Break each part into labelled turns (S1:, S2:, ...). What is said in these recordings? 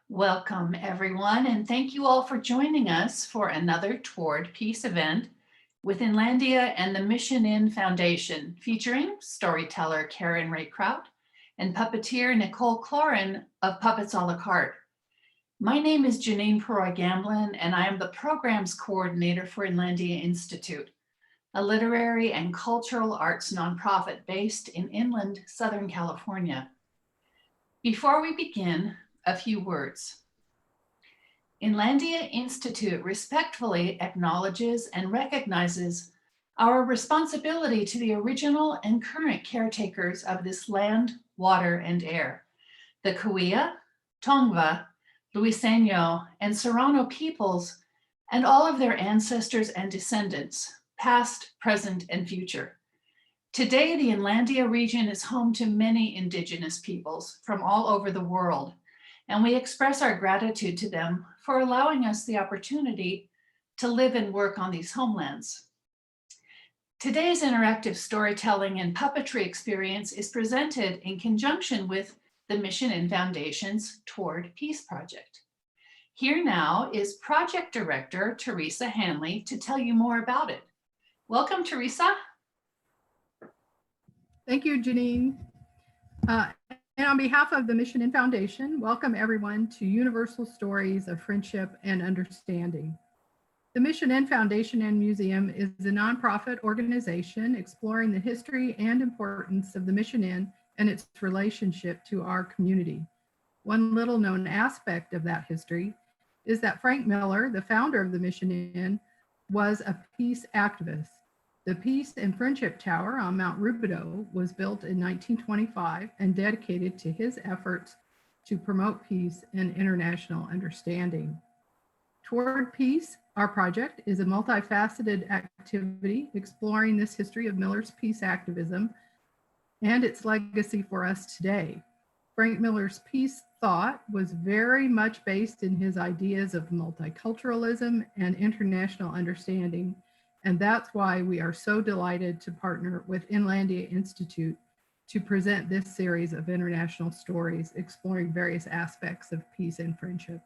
S1: Welcome, everyone, and thank you all for joining us for another Toward Peace event with Inlandia and the Mission Inn Foundation, featuring storyteller Karen Nicole and puppeteer Nicole Cloran of Puppets a la carte. My name is Janine Peroy-Gamblin, and I am the programs coordinator for Inlandia Institute, a literary and cultural arts nonprofit based in inland Southern California. Before we begin, a few words. Inlandia Institute respectfully acknowledges and recognizes our responsibility to the original and current caretakers of this land, water, and air, the Cahuilla, Tongva, Luiseño, and Serrano peoples, and all of their ancestors and descendants, past, present, and future. Today, the Inlandia region is home to many indigenous peoples from all over the world, and we express our gratitude to them for allowing us the opportunity to live and work on these homelands. Today's interactive storytelling and puppetry experience is presented in conjunction with the Mission Inn Foundation's Toward Peace project. Here now is Project Director Teresa Hanley to tell you more about it. Welcome, Teresa.
S2: Thank you, Janine. And on behalf of the Mission Inn Foundation, welcome everyone to Universal Stories of Friendship and Understanding. The Mission Inn Foundation and Museum is a nonprofit organization exploring the history and importance of the Mission Inn and its relationship to our community. One little known aspect of that history is that Frank Miller, the founder of the Mission Inn, was a peace activist. The Peace and Friendship Tower on Mount Rubidoux was built in 1925 and dedicated to his efforts to promote peace and international understanding. Toward Peace, our project, is a multifaceted activity exploring this history of Miller's peace activism and its legacy for us today. Frank Miller's peace thought was very much based in his ideas of multiculturalism and international understanding. And that's why we are so delighted to partner with Inlandia Institute to present this series of international stories exploring various aspects of peace and friendship.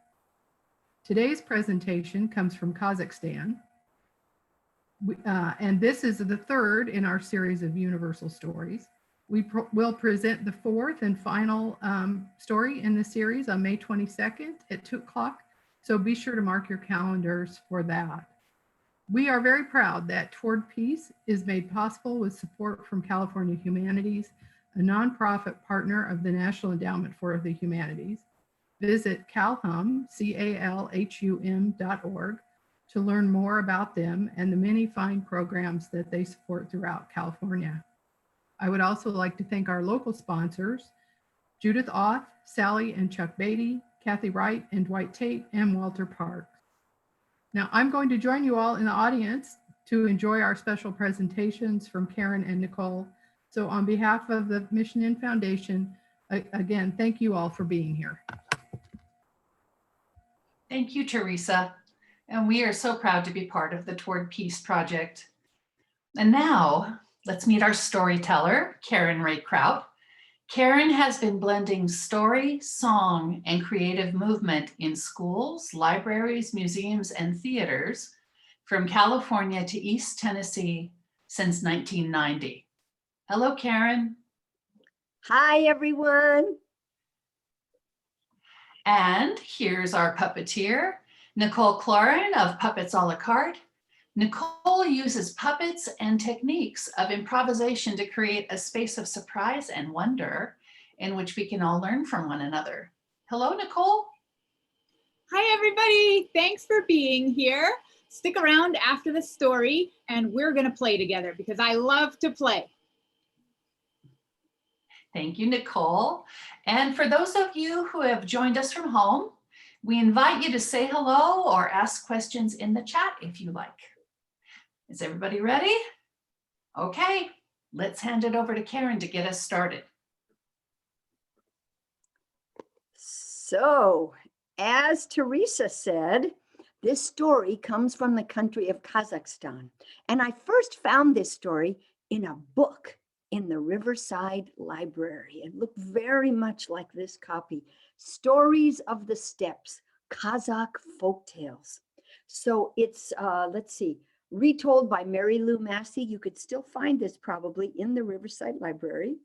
S2: Today's presentation comes from Kazakhstan, and this is the third in our series of universal stories. We will present the fourth and final story in the series on May 22nd at 2 o'clock, so be sure to mark your calendars for that. We are very proud that Toward Peace is made possible with support from California Humanities, a nonprofit partner of the National Endowment for the Humanities. Visit calhum, calhum.org to learn more about them and the many fine programs that they support throughout California. I would also like to thank our local sponsors, Judith Auth, Sally and Chuck Beatty, Kathy Wright and Dwight Tate, and Walter Parks. Now, I'm going to join you all in the audience to enjoy our special presentations from Karen and Nicole. So on behalf of the Mission Inn Foundation, again, thank you all for being here.
S1: Thank you, Teresa. And we are so proud to be part of the Toward Peace project. And now let's meet our storyteller, Karen Nicole. Karen has been blending story, song, and creative movement in schools, libraries, museums, and theaters from California to East Tennessee since 1990. Hello, Karen.
S3: Hi, everyone.
S1: And here's our puppeteer, Nicole Cloran of Puppets a la carte. Nicole uses puppets and techniques of improvisation to create a space of surprise and wonder in which we can all learn from one another. Hello, Nicole.
S4: Hi, everybody. Thanks for being here. Stick around after the story and we're going to play together because I love to play.
S1: Thank you, Nicole. And for those of you who have joined us from home, we invite you to say hello or ask questions in the chat if you like. Is everybody ready? Okay, let's hand it over to Karen to get us started.
S3: So, as Teresa said, this story comes from the country of Kazakhstan. And I first found this story in a book in the Riverside Library. It looked very much like this copy, Stories of the Steppes, Kazakh Folktales. So it's, let's see, retold by Mary Lou Massey. You could still find this probably in the Riverside Library.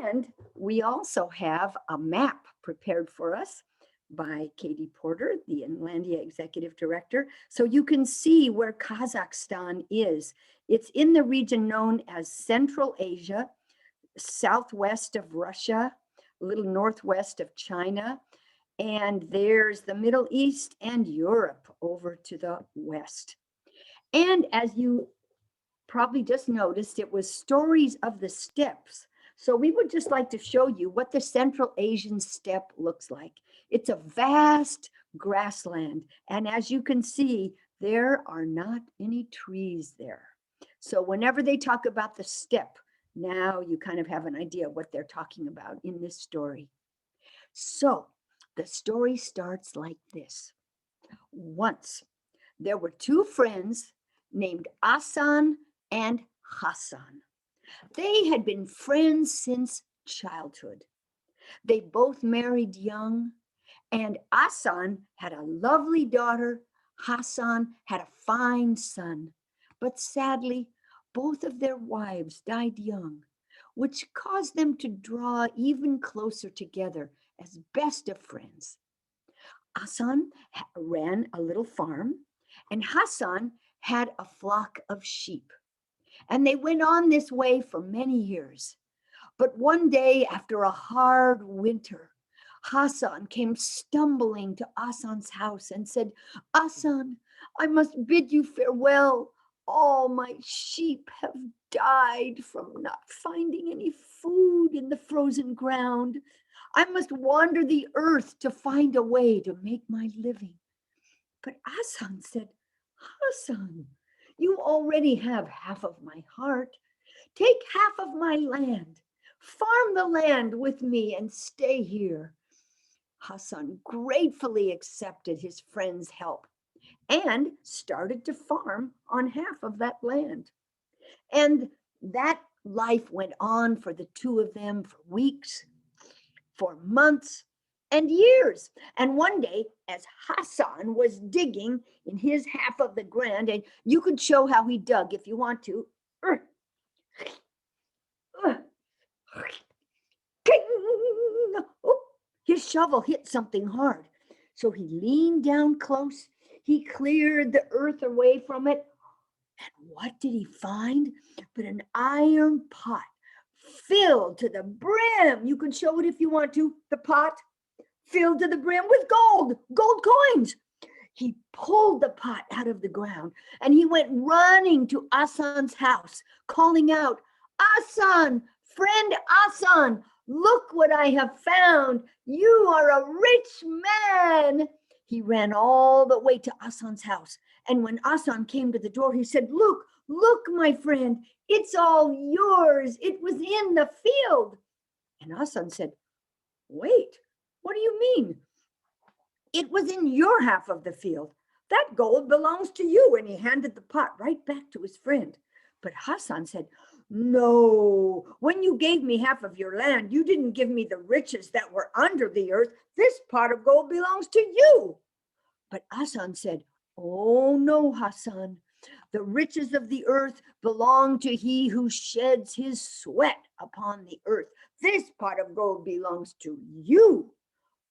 S3: And we also have a map prepared for us by Katie Porter, the Inlandia Executive Director. So you can see where Kazakhstan is. It's in the region known as Central Asia, southwest of Russia, a little northwest of China. And there's the Middle East and Europe over to the west. And as you probably just noticed, it was Stories of the Steppes. So we would just like to show you what the Central Asian steppe looks like. It's a vast grassland. And as you can see, there are not any trees there. So whenever they talk about the steppe, now you kind of have an idea what they're talking about in this story. So the story starts like this. Once there were two friends named Asan and Hassan. They had been friends since childhood. They both married young, and Asan had a lovely daughter. Hassan had a fine son. But sadly, both of their wives died young, which caused them to draw even closer together as best of friends. Asan ran a little farm, and Hassan had a flock of sheep. And they went on this way for many years. But one day, after a hard winter, Hassan came stumbling to Asan's house and said, "Asan, I must bid you farewell. All my sheep have died from not finding any food in the frozen ground. I must wander the earth to find a way to make my living." But Asan said, "Hassan, you already have half of my heart. Take half of my land. Farm the land with me and stay here." Hassan gratefully accepted his friend's help and started to farm on half of that land. And that life went on for the two of them for weeks, for months, and years. And one day, as Hassan was digging in his half of the ground, and you could show how he dug if you want to. Oh, his shovel hit something hard. So he leaned down close. He cleared the earth away from it. And what did he find but an iron pot filled to the brim? You can show it if you want to. The pot filled to the brim with gold coins. He pulled the pot out of the ground and he went running to Asan's house, calling out, "Asan, friend Asan, look what I have found. You are a rich man." He ran all the way to Asan's house. And when Asan came to the door, he said, Look, my friend, it's all yours. It was in the field." And Asan said, "Wait, what do you mean? It was in your half of the field. That gold belongs to you." And he handed the pot right back to his friend. But Hassan said, "No, when you gave me half of your land, you didn't give me the riches that were under the earth. This pot of gold belongs to you." But Hassan said, "Oh no, Hassan. The riches of the earth belong to he who sheds his sweat upon the earth. This pot of gold belongs to you."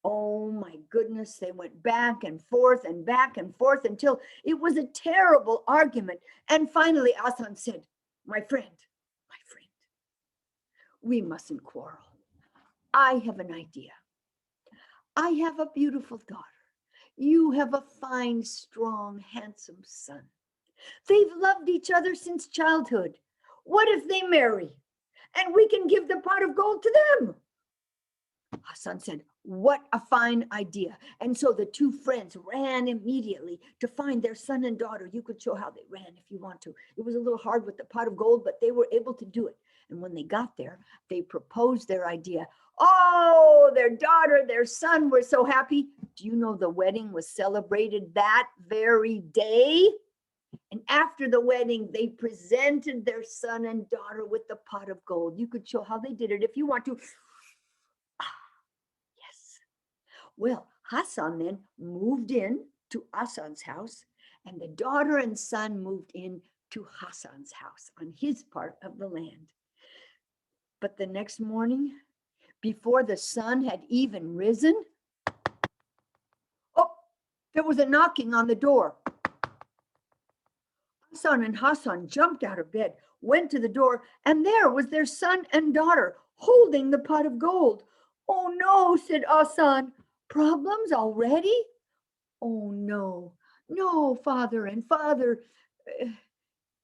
S3: Oh my goodness, they went back and forth until it was a terrible argument. And finally, Hassan said, my friend, we mustn't quarrel. I have an idea. I have a beautiful daughter. You have a fine, strong, handsome son. They've loved each other since childhood. What if they marry and we can give the pot of gold to them?" Hassan said, "What a fine idea." And so the two friends ran immediately to find their son and daughter. You could show how they ran if you want to. It was a little hard with the pot of gold, but they were able to do it. And when they got there, they proposed their idea. Oh, their daughter, their son were so happy. Do you know the wedding was celebrated that very day? And after the wedding, they presented their son and daughter with the pot of gold. You could show how they did it if you want to. Yes. Well, Hassan then moved in to Hassan's house, and the daughter and son moved in to Hassan's house on his part of the land. But the next morning, before the sun had even risen, oh, there was a knocking on the door. Hassan and Hassan jumped out of bed, went to the door, and there was their son and daughter holding the pot of gold. Oh no, said Hassan, problems already? Oh no, no, father and father,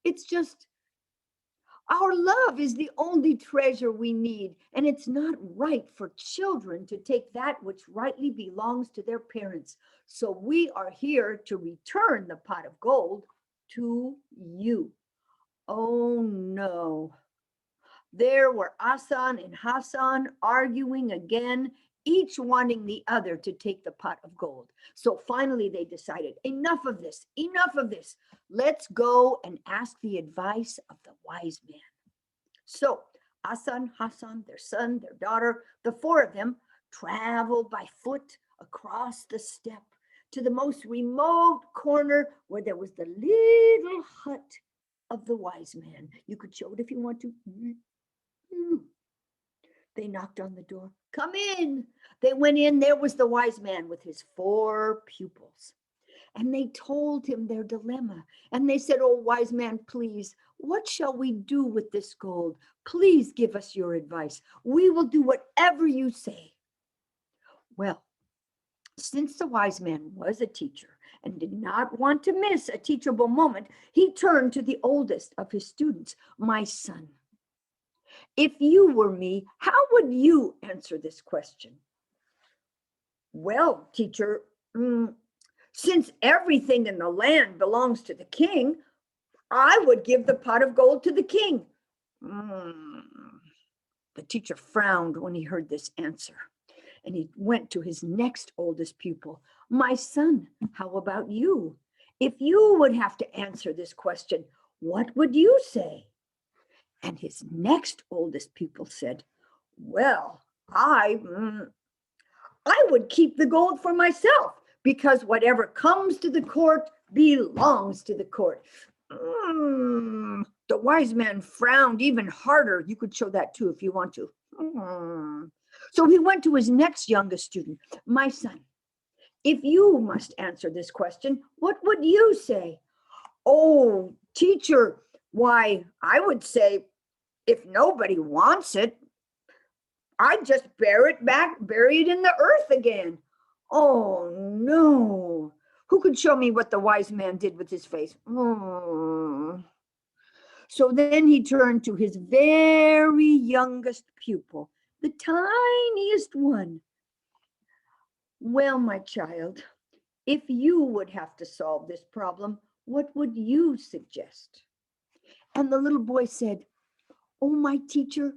S3: it's just our love is the only treasure we need, and it's not right for children to take that which rightly belongs to their parents. So we are here to return the pot of gold to you. Oh no. There were Hassan and Hassan arguing again, each wanting the other to take the pot of gold. So finally they decided, enough of this, enough of this. Let's go and ask the advice of the wise man. So Hassan, their son, their daughter, the four of them traveled by foot across the steppe to the most remote corner where there was the little hut of the wise man. You could show it if you want to. They knocked on the door. Come in. They went in. There was the wise man with his 4 pupils. And they told him their dilemma. And they said, oh, wise man, please, what shall we do with this gold? Please give us your advice. We will do whatever you say. Well, since the wise man was a teacher and did not want to miss a teachable moment, he turned to the oldest of his students, my son. If you were me, how would you answer this question? Well, teacher, since everything in the land belongs to the king, I would give the pot of gold to the king. The teacher frowned when he heard this answer, and he went to his next oldest pupil. My son, how about you? If you would have to answer this question, what would you say? And his next oldest pupil said, well, I would keep the gold for myself, because whatever comes to the court belongs to the court. The wise man frowned even harder. You could show that too if you want to. So he went to his next youngest student. My son, if you must answer this question, what would you say? Oh, teacher, why, I would say, if nobody wants it, I'd just bury it in the earth again. Oh no. Who could show me what the wise man did with his face? So then he turned to his very youngest pupil, the tiniest one. Well, my child, if you would have to solve this problem, what would you suggest? And the little boy said, oh, my teacher,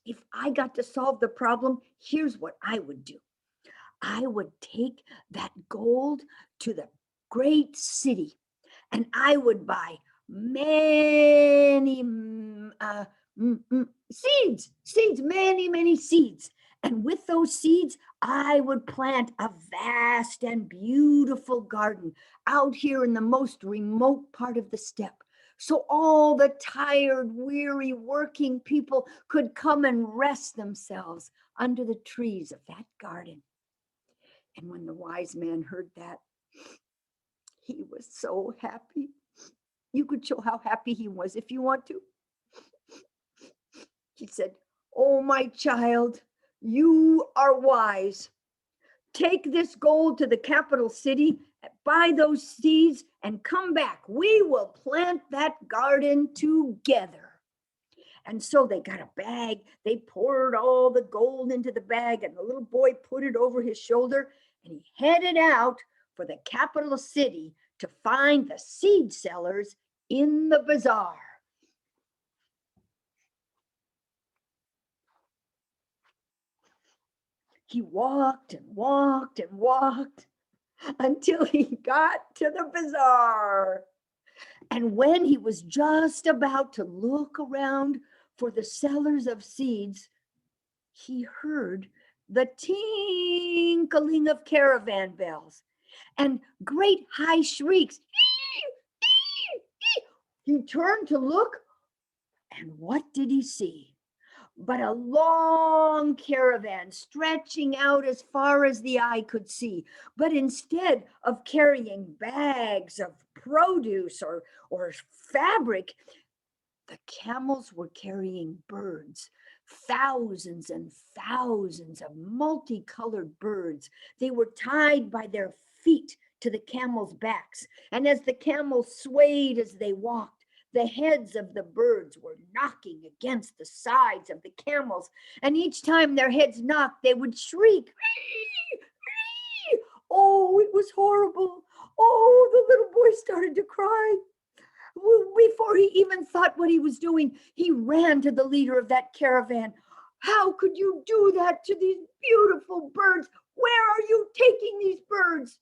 S3: if I got to solve the problem, here's what I would do. I would take that gold to the great city, and I would buy many seeds, many seeds. And with those seeds, I would plant a vast and beautiful garden out here in the most remote part of the steppe. So all the tired, weary, working people could come and rest themselves under the trees of that garden. And when the wise man heard that, he was so happy. You could show how happy he was if you want to. He said, oh, my child, you are wise. Take this gold to the capital city, buy those seeds, and come back. We will plant that garden together. And so they got a bag. They poured all the gold into the bag, and the little boy put it over his shoulder, and he headed out for the capital city to find the seed sellers in the bazaar. He walked and walked and walked until he got to the bazaar. And when he was just about to look around for the sellers of seeds, he heard the tinkling of caravan bells and great high shrieks. He turned to look, and what did he see? But a long caravan stretching out as far as the eye could see. But instead of carrying bags of produce or fabric, the camels were carrying birds, thousands and thousands of multicolored birds. They were tied by their feet to the camels' backs. And as the camels swayed as they walked, the heads of the birds were knocking against the sides of the camels. And each time their heads knocked, they would shriek. Oh, it was horrible. Oh, the little boy started to cry. Before he even thought what he was doing, he ran to the leader of that caravan. How could you do that to these beautiful birds? Where are you taking these birds?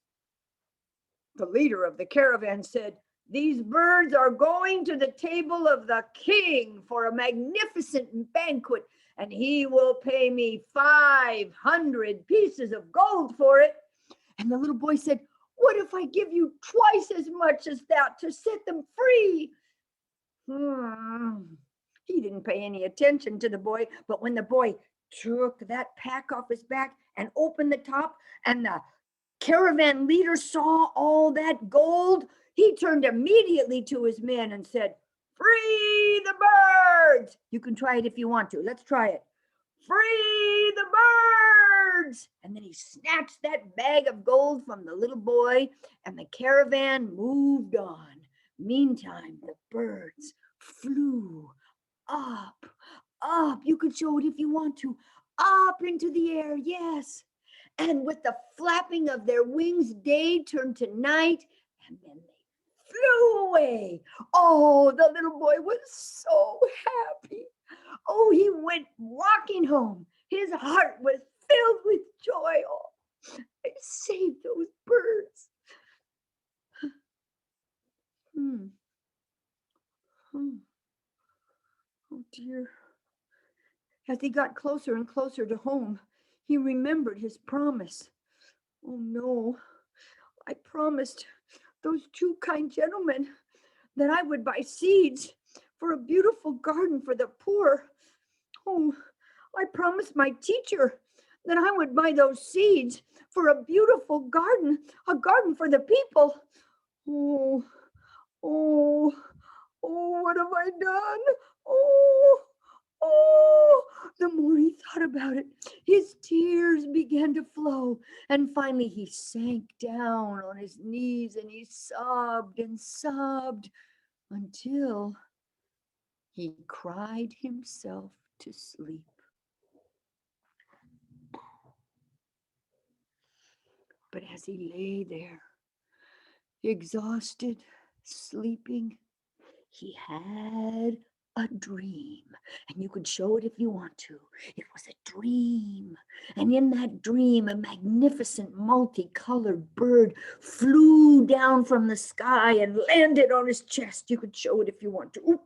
S3: The leader of the caravan said, "These birds are going to the table of the king for a magnificent banquet, and he will pay me 500 pieces of gold for it." And the little boy said, "What if I give you twice as much as that to set them free?" He didn't pay any attention to the boy, but when the boy took that pack off his back and opened the top, and the caravan leader saw all that gold, he turned immediately to his men and said, "Free the birds!" You can try it if you want to. Let's try it. "Free the birds!" And then he snatched that bag of gold from the little boy, and the caravan moved on. Meantime, the birds flew up, up. You could show it if you want to. Up into the air, yes. And with the flapping of their wings, day turned to night, and then they flew away. Oh, the little boy was so happy. Oh, he went walking home. His heart was filled with joy. Oh, I saved those birds. Oh dear. As he got closer and closer to home, he remembered his promise. Oh no, I promised those two kind gentlemen that I would buy seeds for a beautiful garden for the poor. Oh, I promised my teacher that I would buy those seeds for a beautiful garden, a garden for the people. Oh, what have I done? The more he thought about it, his tears began to flow. And finally, he sank down on his knees and he sobbed and sobbed until he cried himself to sleep. But as he lay there, exhausted, sleeping, he had a dream. And you could show it if you want to. It was a dream. And in that dream, a magnificent multicolored bird flew down from the sky and landed on his chest. You could show it if you want to. Ooh.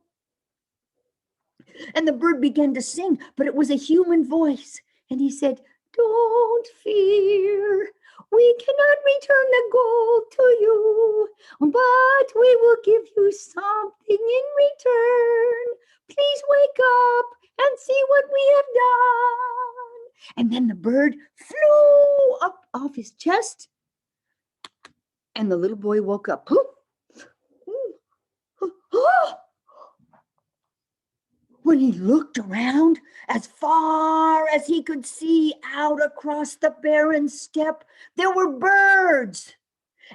S3: And the bird began to sing, but it was a human voice. And he said, "Don't fear. We cannot return the gold to you, but we will give you something in return. Please wake up and see what we have done." And then the bird flew up off his chest, and the little boy woke up. When he looked around, as far as he could see out across the barren steppe, there were birds.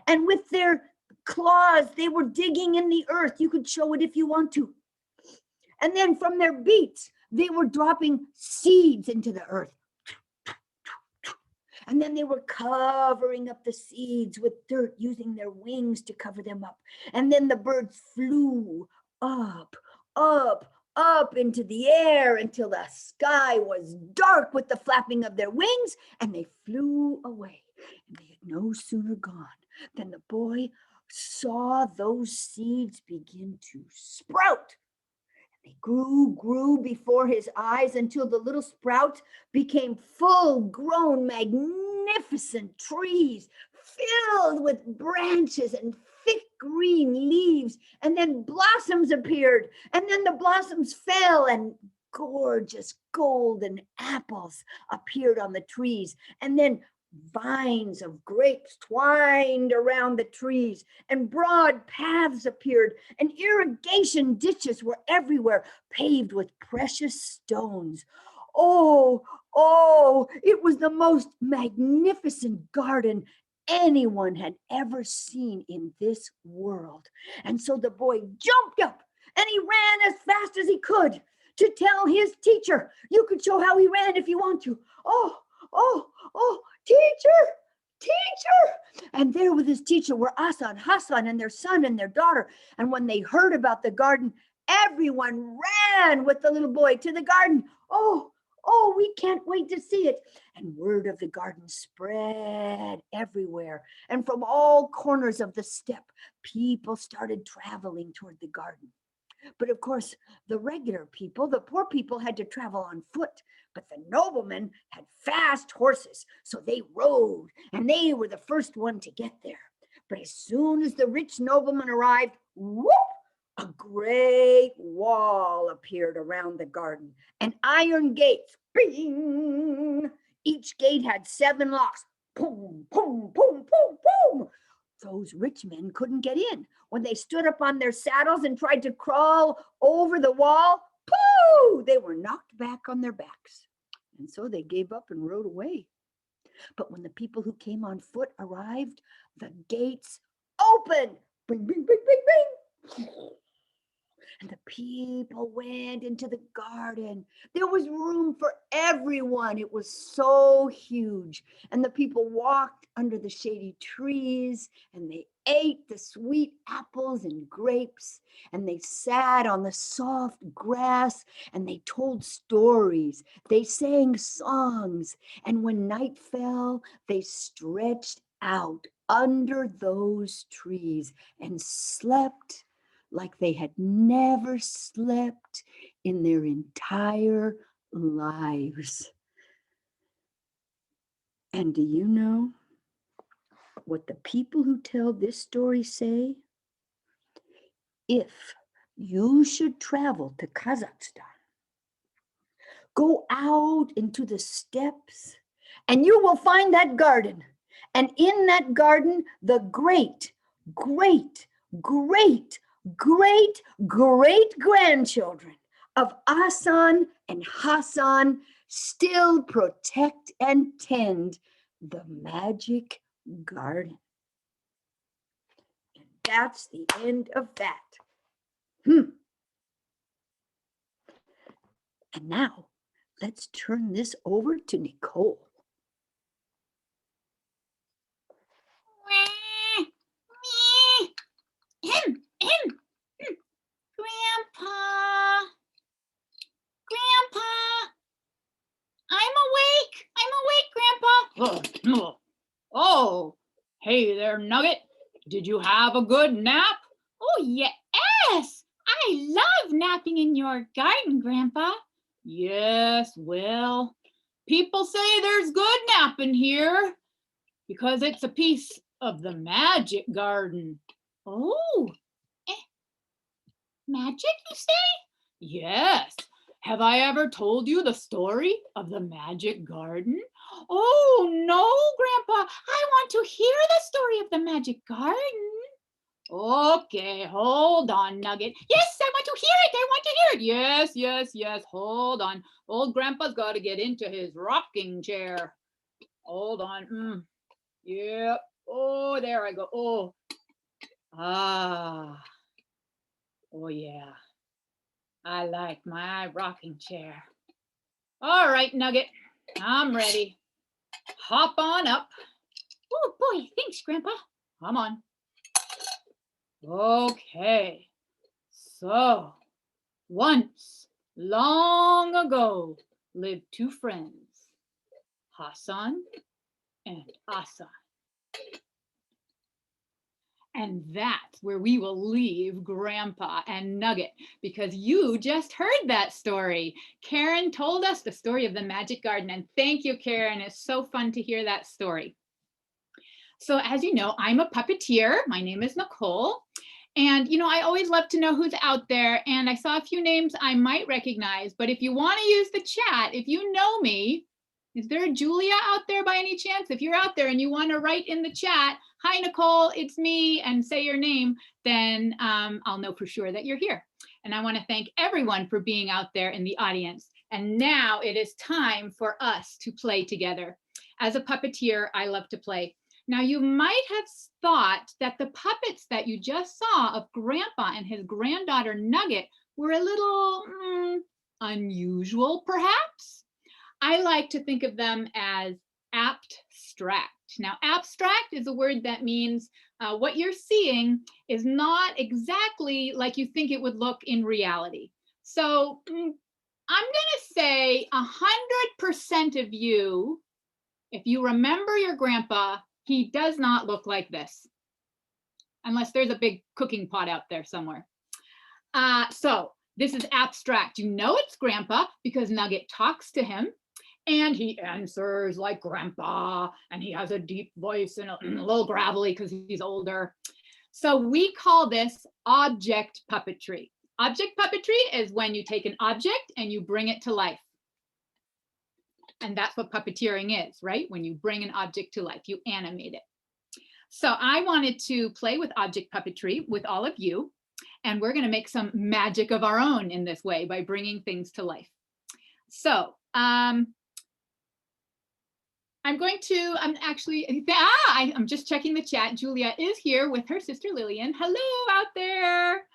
S3: And with their claws, they were digging in the earth. You could show it if you want to. And then from their beaks, they were dropping seeds into the earth. And then they were covering up the seeds with dirt, using their wings to cover them up. And then the birds flew up, up, up into the air until the sky was dark with the flapping of their wings, and they flew away. And they had no sooner gone than the boy saw those seeds begin to sprout. They grew before his eyes until the little sprouts became full-grown, magnificent trees filled with branches and thick green leaves. And then blossoms appeared, and then the blossoms fell, and gorgeous golden apples appeared on the trees. And then vines of grapes twined around the trees, and broad paths appeared, and irrigation ditches were everywhere, paved with precious stones. Oh, it was the most magnificent garden anyone had ever seen in this world. And so the boy jumped up and he ran as fast as he could to tell his teacher. You could show how he ran if you want to. Oh, teacher. And there with his teacher were Asa and Hassan and their son and their daughter. And when they heard about the garden, everyone ran with the little boy to the garden. Oh, we can't wait to see it. And word of the garden spread everywhere. And from all corners of the steppe, people started traveling toward the garden. But of course, the regular people, the poor people, had to travel on foot. But the noblemen had fast horses, so they rode, and they were the first one to get there. But as soon as the rich nobleman arrived, whoop, a great wall appeared around the garden, and iron gates, bing! Each gate had 7 locks. Boom, boom, boom, boom, boom. Those rich men couldn't get in. When they stood up on their saddles and tried to crawl over the wall, pooh! They were knocked back on their backs. And so they gave up and rode away. But when the people who came on foot arrived, the gates opened. Bing, bing, bing, bing, bing. And the people went into the garden. There was room for everyone. It was so huge. And the people walked under the shady trees, and they ate the sweet apples and grapes, and they sat on the soft grass, and they told stories. They sang songs. And when night fell, they stretched out under those trees and slept like they had never slept in their entire lives. And do you know what the people who tell this story say? If you should travel to Kazakhstan, go out into the steppes, and you will find that garden. And in that garden, the great grandchildren of Asan and Hassan still protect and tend the magic garden. And that's the end of that. And now let's turn this over to Nicole.
S4: Grandpa, I'm awake, Grandpa. Oh, hey there, Nugget. Did you have a good nap? Oh, yes. I love napping in your garden, Grandpa. Yes, well, people say there's good napping here because it's a piece of the magic garden. Oh, magic, you say? Yes. Have I ever told you the story of the magic garden? Oh, no, Grandpa. I want to hear the story of the magic garden. Okay, hold on, Nugget. Yes, I want to hear it. I want to hear it. Yes. Hold on. Old Grandpa's got to get into his rocking chair. Hold on. Yep. Oh, there I go. Oh. Ah. Oh, yeah. I like my rocking chair. All right, Nugget. I'm ready. Hop on up. Oh, boy. Thanks, Grandpa. Come on. Okay. So, once, long ago, lived 2 friends, Hassan and Asa. And that's where we will leave Grandpa and Nugget, because you just heard that story. Karen told us the story of the magic garden, and thank you, Karen. It's so fun to hear that story. So as you know, I'm a puppeteer. My name is Nicole. And you know, I always love to know who's out there, and I saw a few names I might recognize, but if you want to use the chat, if you know me, is there a Julia out there by any chance? If you're out there and you want to write in the chat, hi Nicole, it's me, and say your name, then I'll know for sure that you're here. And I want to thank everyone for being out there in the audience. And now it is time for us to play together. As a puppeteer, I love to play. Now you might have thought that the puppets that you just saw of Grandpa and his granddaughter Nugget were a little unusual, perhaps. I like to think of them as abstract. Now, abstract is a word that means what you're seeing is not exactly like you think it would look in reality. So I'm gonna say 100% of you, if you remember your grandpa, he does not look like this, unless there's a big cooking pot out there somewhere. So this is abstract. You know it's Grandpa because Nugget talks to him. And he answers like Grandpa, and he has a deep voice and a little gravelly because he's older. So we call this object puppetry. Object puppetry is when you take an object and you bring it to life. And that's what puppeteering is, right? When you bring an object to life, you animate it. So I wanted to play with object puppetry with all of you, and we're going to make some magic of our own in this way by bringing things to life. So I'm just checking the chat. Julia is here with her sister Lillian. Hello out there.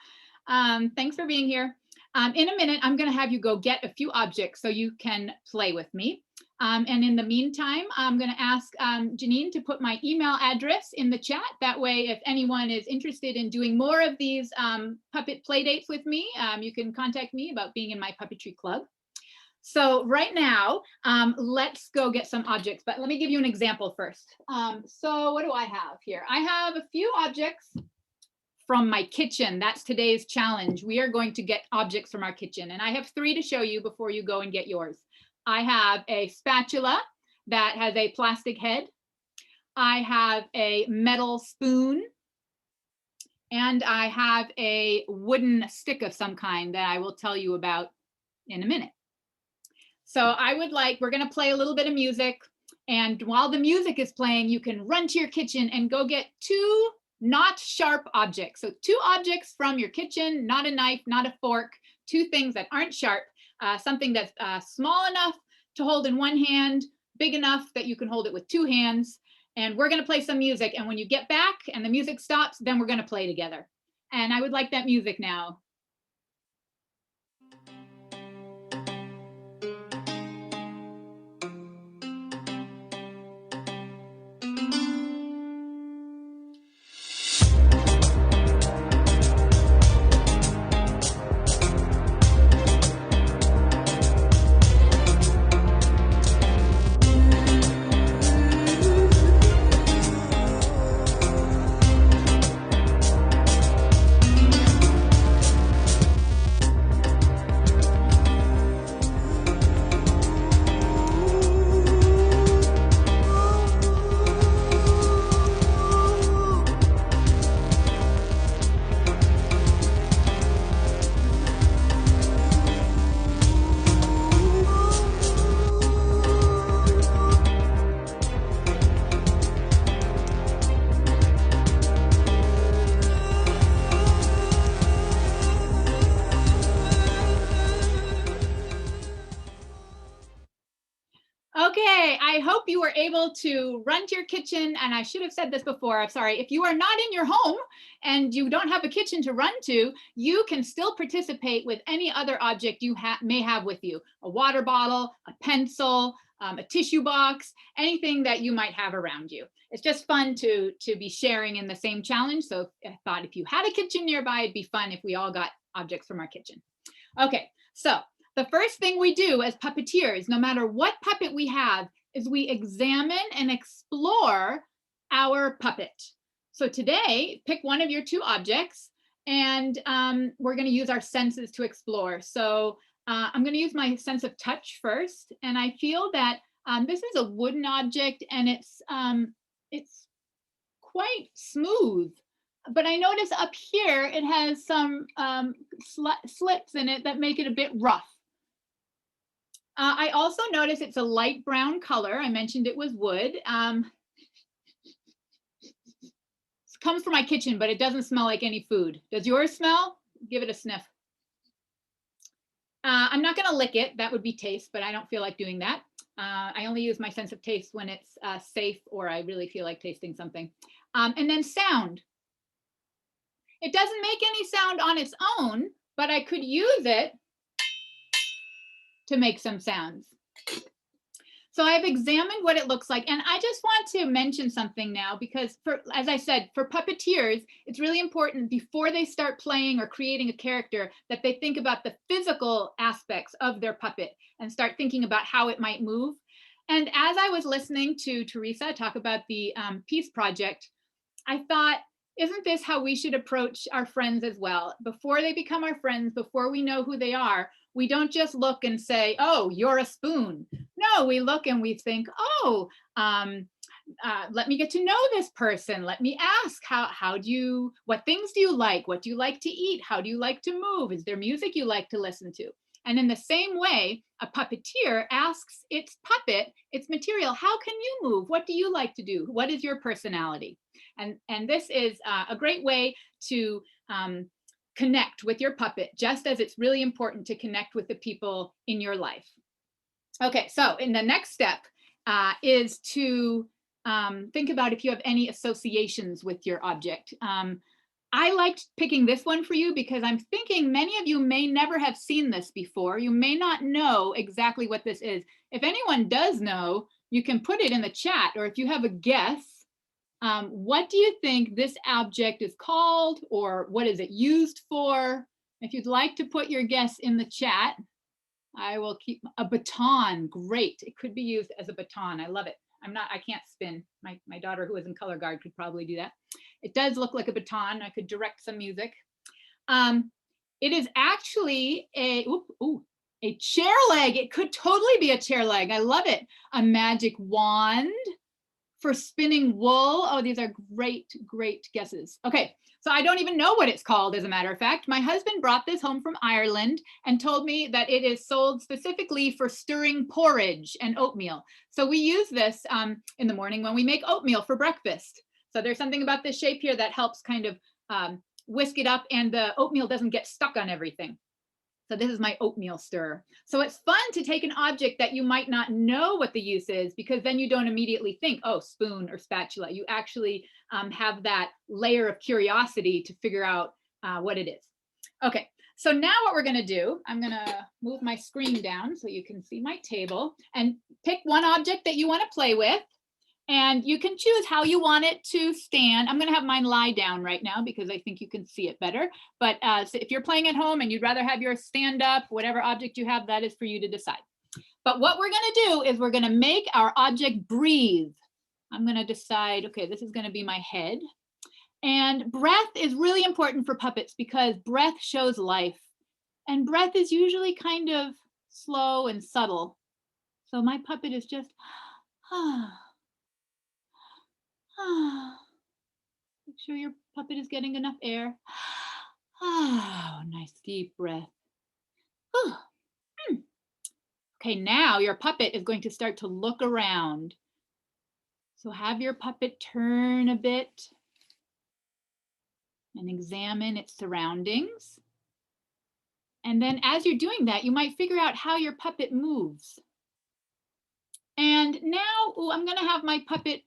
S4: Thanks for being here. In a minute, I'm going to have you go get a few objects so you can play with me. And in the meantime, I'm going to ask Janine to put my email address in the chat. That way, if anyone is interested in doing more of these puppet play dates with me, you can contact me about being in my puppetry club. So right now, let's go get some objects, but let me give you an example first. So what do I have here? I have a few objects from my kitchen. That's today's challenge. We are going to get objects from our kitchen, and I have 3 to show you before you go and get yours. I have a spatula that has a plastic head. I have a metal spoon, and I have a wooden stick of some kind that I will tell you about in a minute. So we're going to play a little bit of music, and while the music is playing, you can run to your kitchen and go get 2 not sharp objects. So 2 objects from your kitchen, not a knife, not a fork, 2 things that aren't sharp, something that's small enough to hold in one hand, big enough that you can hold it with 2 hands. And we're going to play some music. And when you get back and the music stops, then we're going to play together. And I would like that music now. Okay, I hope you were able to run to your kitchen, and I should have said this before, I'm sorry. If you are not in your home and you don't have a kitchen to run to, you can still participate with any other object you may have with you. A water bottle, a pencil, a tissue box, anything that you might have around you. It's just fun to be sharing in the same challenge. So I thought if you had a kitchen nearby, it'd be fun if we all got objects from our kitchen. Okay, so the first thing we do as puppeteers, no matter what puppet we have, is we examine and explore our puppet. So today, pick one of your two objects, and we're going to use our senses to explore. So I'm going to use my sense of touch first, and I feel that this is a wooden object, and it's quite smooth. But I notice up here it has some slits in it that make it a bit rough. I also notice it's a light brown color. I mentioned it was wood. Comes from my kitchen, but it doesn't smell like any food. Does yours smell? Give it a sniff. I'm not gonna lick it. That would be taste, but I don't feel like doing that. I only use my sense of taste when it's safe or I really feel like tasting something. And then sound. It doesn't make any sound on its own, but I could use it to make some sounds. So I've examined what it looks like, and I just want to mention something now because, as I said, for puppeteers, it's really important before they start playing or creating a character that they think about the physical aspects of their puppet and start thinking about how it might move. And as I was listening to Teresa talk about the Peace Project, I thought, isn't this how we should approach our friends as well? Before they become our friends, before we know who they are, we don't just look and say, oh, you're a spoon. No, we look and we think, oh, let me get to know this person. Let me ask, what things do you like? What do you like to eat? How do you like to move? Is there music you like to listen to? And in the same way, a puppeteer asks its puppet, its material, how can you move? What do you like to do? What is your personality? And this is a great way to connect with your puppet, just as it's really important to connect with the people in your life. Okay, so in the next step is to think about if you have any associations with your object. I liked picking this one for you because I'm thinking many of you may never have seen this before. You may not know exactly what this is. If anyone does know, you can put it in the chat, or if you have a guess, what do you think this object is called, or what is it used for? If you'd like to put your guess in the chat, I will keep a baton. Great. It could be used as a baton. I love it. I can't spin. My daughter who is in color guard could probably do that. It does look like a baton. I could direct some music. It is actually a chair leg. It could totally be a chair leg. I love it. A magic wand for spinning wool. Oh, these are great, great guesses. Okay, so I don't even know what it's called, as a matter of fact. My husband brought this home from Ireland and told me that it is sold specifically for stirring porridge and oatmeal. So we use this in the morning when we make oatmeal for breakfast. So there's something about this shape here that helps kind of whisk it up, and the oatmeal doesn't get stuck on everything. So this is my oatmeal stirrer. So it's fun to take an object that you might not know what the use is, because then you don't immediately think, oh, spoon or spatula. You actually have that layer of curiosity to figure out what it is. Okay, so now what we're gonna do, I'm gonna move my screen down so you can see my table, and pick one object that you wanna play with. And you can choose how you want it to stand. I'm gonna have mine lie down right now because I think you can see it better. But so if you're playing at home and you'd rather have yours stand up, whatever object you have, that is for you to decide. But what we're gonna do is we're gonna make our object breathe. I'm gonna decide, okay, this is gonna be my head. And breath is really important for puppets because breath shows life. And breath is usually kind of slow and subtle. So my puppet is just, make sure your puppet is getting enough air. Nice deep breath. Okay, now your puppet is going to start to look around. So have your puppet turn a bit and examine its surroundings. And then as you're doing that, you might figure out how your puppet moves. And now I'm going to have my puppet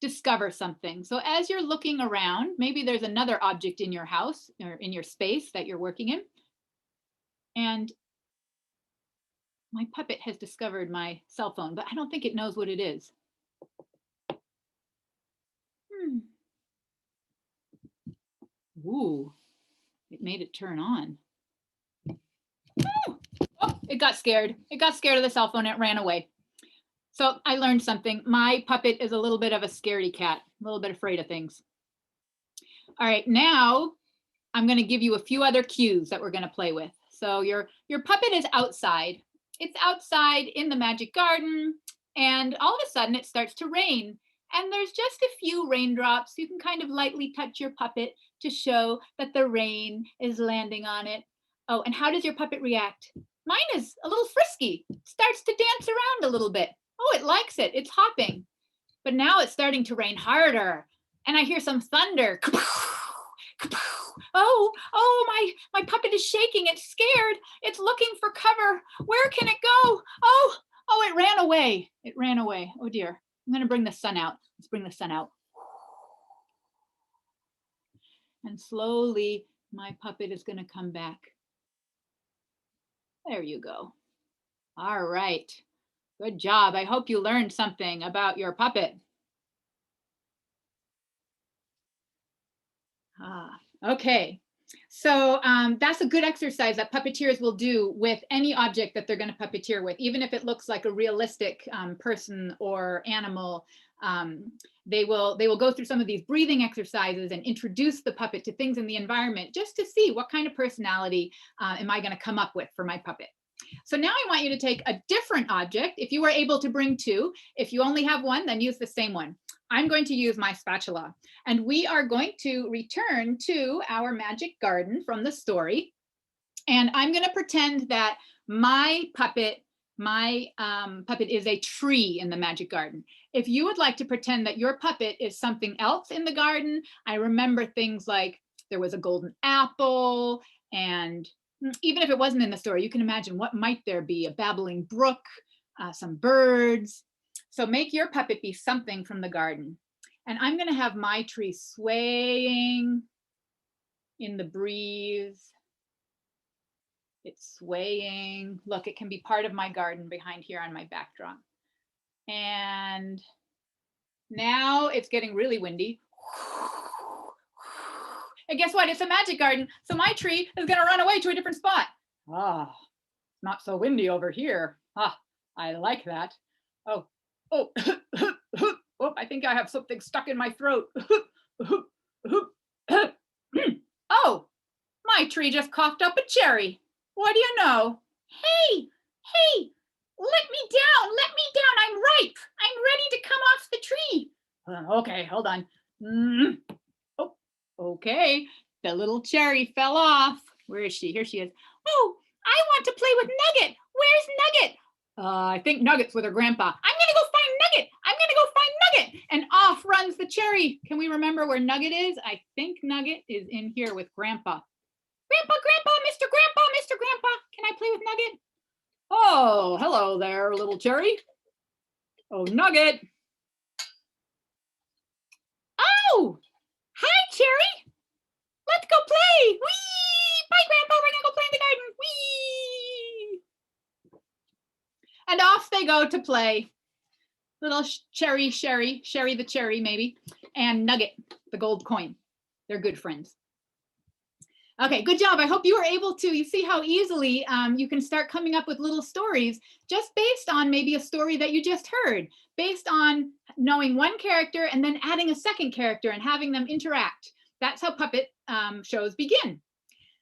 S4: discover something. So as you're looking around, maybe there's another object in your house or in your space that you're working in. And my puppet has discovered my cell phone, but I don't think it knows what it is. Ooh, it made it turn on. Oh, it got scared. It got scared of the cell phone. It ran away. So I learned something. My puppet is a little bit of a scaredy cat, a little bit afraid of things. All right, now I'm going to give you a few other cues that we're going to play with. So your puppet is outside. It's outside in the magic garden, and all of a sudden it starts to rain. And there's just a few raindrops. You can kind of lightly touch your puppet to show that the rain is landing on it. Oh, and how does your puppet react? Mine is a little frisky, starts to dance around a little bit. Oh, it likes it, it's hopping. But now it's starting to rain harder, and I hear some thunder. Oh, my puppet is shaking, it's scared, it's looking for cover. Where can it go? Oh, it ran away. It ran away. Oh dear. I'm gonna bring the sun out. Let's bring the sun out. And slowly my puppet is gonna come back. There you go. All right. Good job. I hope you learned something about your puppet. Okay. So that's a good exercise that puppeteers will do with any object that they're going to puppeteer with, even if it looks like a realistic person or animal. They will go through some of these breathing exercises and introduce the puppet to things in the environment just to see what kind of personality am I going to come up with for my puppet. So now I want you to take a different object. If you were able to bring two, if you only have one, then use the same one. I'm going to use my spatula, and we are going to return to our magic garden from the story. And I'm going to pretend that my puppet is a tree in the magic garden. If you would like to pretend that your puppet is something else in the garden, I remember things like there was a golden apple, and even if it wasn't in the story, you can imagine what might there be, a babbling brook, some birds. So make your puppet be something from the garden. And I'm going to have my tree swaying in the breeze. It's swaying. Look, it can be part of my garden behind here on my backdrop. And now it's getting really windy. And guess what? It's a magic garden. So my tree is going to run away to a different spot. Not so windy over here. I like that. Oh, I think I have something stuck in my throat. Oh, my tree just coughed up a cherry. What do you know? Hey, let me down. I'm ripe. I'm ready to come off the tree. Okay, hold on. Oh, okay. The little cherry fell off. Where is she? Here she is. Oh, I want to play with Nugget. Where's Nugget? I think Nugget's with her grandpa. I'm going to go find Nugget. And off runs the cherry. Can we remember where Nugget is? I think Nugget is in here with Grandpa. Grandpa, Mr. Grandpa, can I play with Nugget? Oh, hello there, little cherry. Oh, Nugget. Oh, hi, cherry. Let's go play. Whee! Bye, Grandpa. We're going to go play in the garden. Whee! And off they go to play. Little Sherry the cherry maybe, and Nugget, the gold coin. They're good friends. Okay, good job. I hope you were able to, you see how easily you can start coming up with little stories just based on maybe a story that you just heard, based on knowing one character and then adding a second character and having them interact. That's how puppet shows begin.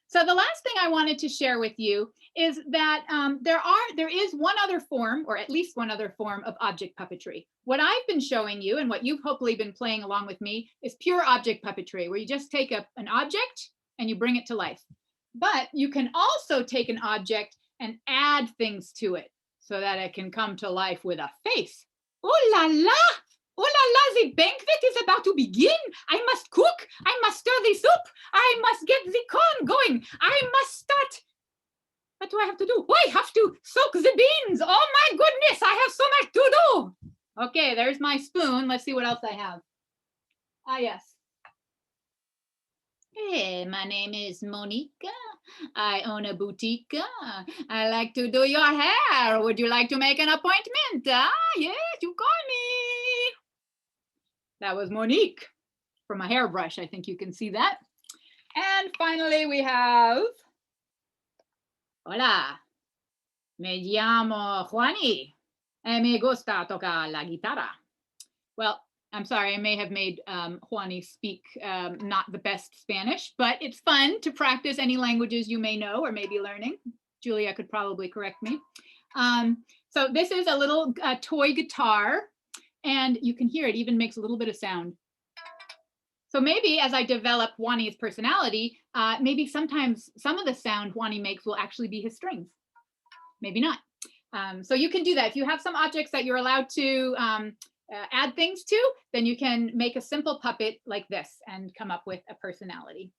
S4: So the last thing I wanted to share with you is that there is one other form, or at least one other form of object puppetry. What I've been showing you and what you've hopefully been playing along with me is pure object puppetry, where you just take an object and you bring it to life. But you can also take an object and add things to it so that it can come to life with a face. Oh la la! Oh la la, the banquet is about to begin. I must cook. I must stir the soup. I must get the corn going. I must start. What do I have to do? Oh, I have to soak the beans. Oh my goodness, I have so much to do. Okay, there's my spoon. Let's see what else I have. Yes. Hey, my name is Monica. I own a boutique. I like to do your hair. Would you like to make an appointment? Yes, you call me. That was Monique from a hairbrush. I think you can see that. And finally, we have, hola, me llamo Juani, y me gusta tocar la guitarra. Well, I'm sorry, I may have made Juani speak not the best Spanish, but it's fun to practice any languages you may know or may be learning. Julia could probably correct me. So this is a little toy guitar, and you can hear it even makes a little bit of sound. So maybe as I develop Juani's personality, maybe sometimes some of the sound Juani makes will actually be his strings. Maybe not. So you can do that. If you have some objects that you're allowed to add things to, then you can make a simple puppet like this and come up with a personality.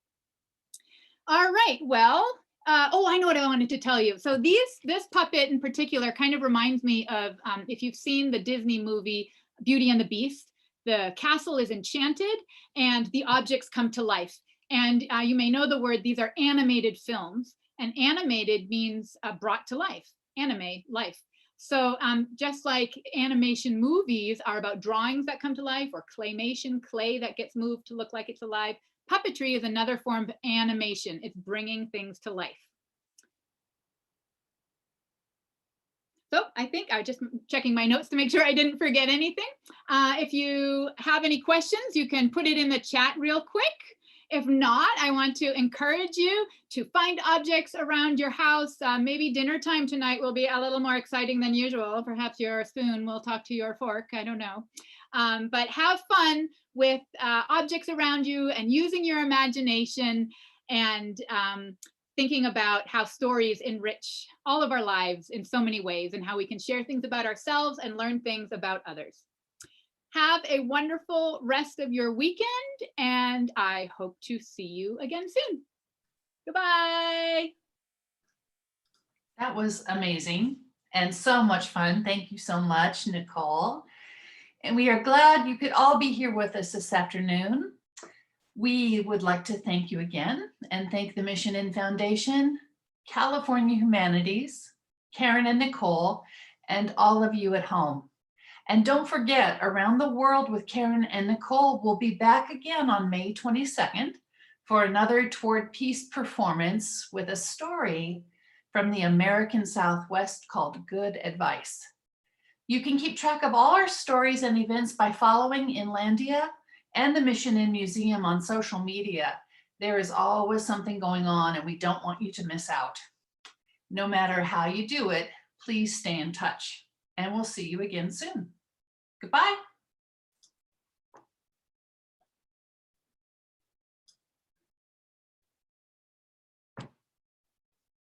S4: All right, well, oh, I know what I wanted to tell you. So this puppet in particular kind of reminds me of, if you've seen the Disney movie Beauty and the Beast, the castle is enchanted and the objects come to life. And you may know the word, these are animated films, and animated means brought to life, anime, life. So just like animation movies are about drawings that come to life, or claymation, clay that gets moved to look like it's alive, puppetry is another form of animation. It's bringing things to life. So I think I was just checking my notes to make sure I didn't forget anything. If you have any questions, you can put it in the chat real quick. If not, I want to encourage you to find objects around your house. Maybe dinner time tonight will be a little more exciting than usual. Perhaps your spoon will talk to your fork, I don't know. But have fun with objects around you and using your imagination, and thinking about how stories enrich all of our lives in so many ways, and how we can share things about ourselves and learn things about others. Have a wonderful rest of your weekend, and I hope to see you again soon. Goodbye.
S1: That was amazing and so much fun. Thank you so much, Nicole. And we are glad you could all be here with us this afternoon. We would like to thank you again and thank the Mission Inn Foundation, California Humanities, Karen and Nicole, and all of you at home. And don't forget, Around the World with Karen and Nicole will be back again on May 22nd for another Toward Peace performance with a story from the American Southwest called Good Advice. You can keep track of all our stories and events by following Inlandia and the Mission Inn Museum on social media. There is always something going on, and we don't want you to miss out. No matter how you do it, please stay in touch, and we'll see you again soon. Goodbye.